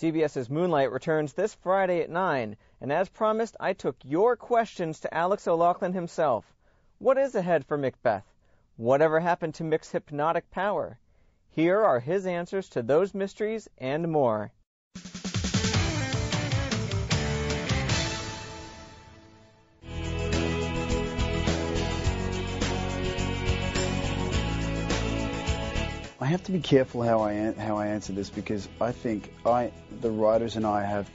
CBS's Moonlight returns this Friday at 9, and as promised, I took your questions to Alex O'Loughlin himself. What is ahead for Macbeth? Whatever happened to Mick's hypnotic power? Here are his answers to those mysteries and more. I have to be careful how I answer this, because I think the writers and I have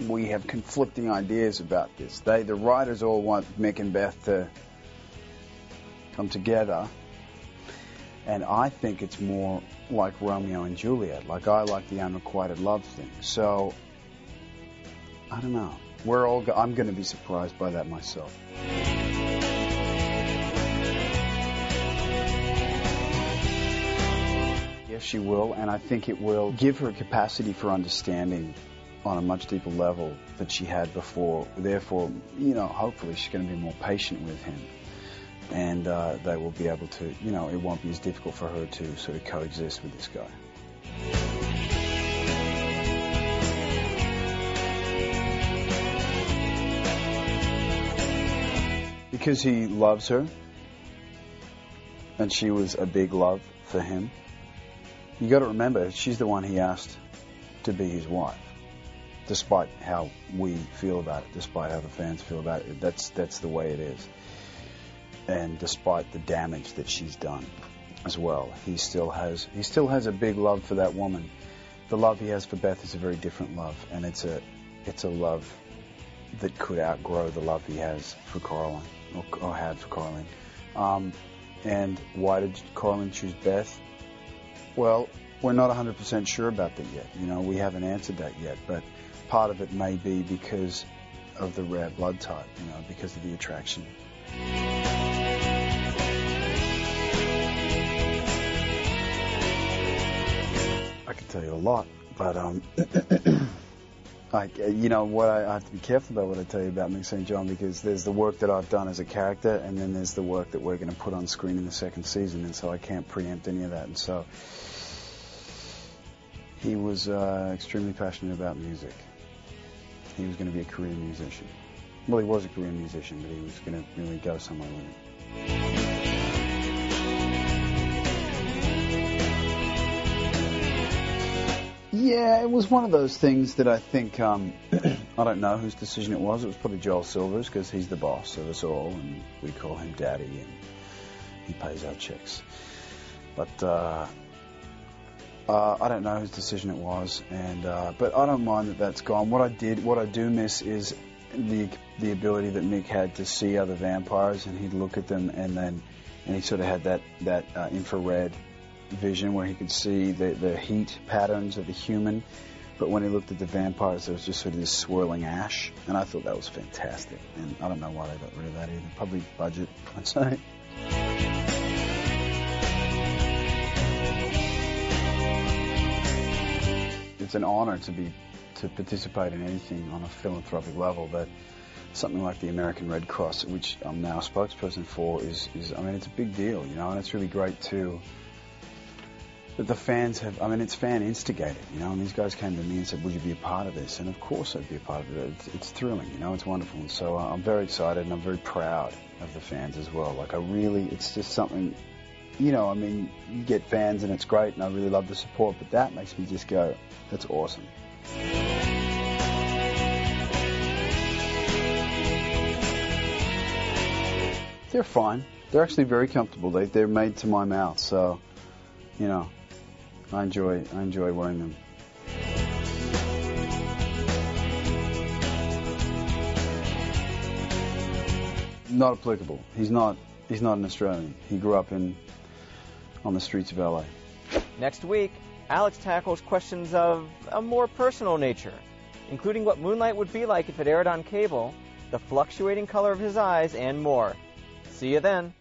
we have conflicting ideas about this. The writers all want Mick and Beth to come together, and I think it's more like Romeo and Juliet. Like, I like the unrequited love thing. So I don't know. I'm going to be surprised by that myself. Yes, she will, and I think it will give her a capacity for understanding on a much deeper level that she had before. Therefore, hopefully she's going to be more patient with him, and they will be able to, it won't be as difficult for her to sort of coexist with this guy. Because he loves her, and she was a big love for him. You got to remember, she's the one he asked to be his wife, despite how we feel about it, despite how the fans feel about it. That's the way it is. And despite the damage that she's done as well, he still has a big love for that woman. The love he has for Beth is a very different love, and it's a love that could outgrow the love he has for Coraline, or had for Coraline. And why did Coraline choose Beth? Well, we're not 100% sure about that yet. We haven't answered that yet, but part of it may be because of the rare blood type, because of the attraction. I can tell you a lot, but I have to be careful about what I tell you about Mick St. John, because there's the work that I've done as a character, and then there's the work that we're going to put on screen in the second season, and so I can't preempt any of that. And so he was extremely passionate about music. He was going to be a career musician. Well, he was a career musician, but he was going to really go somewhere with it. Yeah, it was one of those things that I think, I don't know whose decision it was. It was probably Joel Silver's, because he's the boss of us all, and we call him Daddy, and he pays our checks. But I don't know whose decision it was, and but I don't mind that that's gone. What I do miss is the ability that Mick had to see other vampires, and he'd look at them, and he sort of had that infrared vision where he could see the heat patterns of the human, but when he looked at the vampires, there was just sort of this swirling ash, and I thought that was fantastic. And I don't know why they got rid of that either. Probably budget, I'd say. It's an honor to participate in anything on a philanthropic level, but something like the American Red Cross, which I'm now a spokesperson for, is it's a big deal, and it's really great too. That the fans have, it's fan instigated, and these guys came to me and said, would you be a part of this? And of course I'd be a part of it. It's thrilling, it's wonderful. And so I'm very excited, and I'm very proud of the fans as well. Like, it's just something, you get fans and it's great, and I really love the support, but that makes me just go, that's awesome. They're fine. They're actually very comfortable. They're made to my mouth, so, I enjoy wearing them. Not applicable. He's not an Australian. He grew up on the streets of LA. Next week, Alex tackles questions of a more personal nature, including what Moonlight would be like if it aired on cable, the fluctuating color of his eyes, and more. See you then.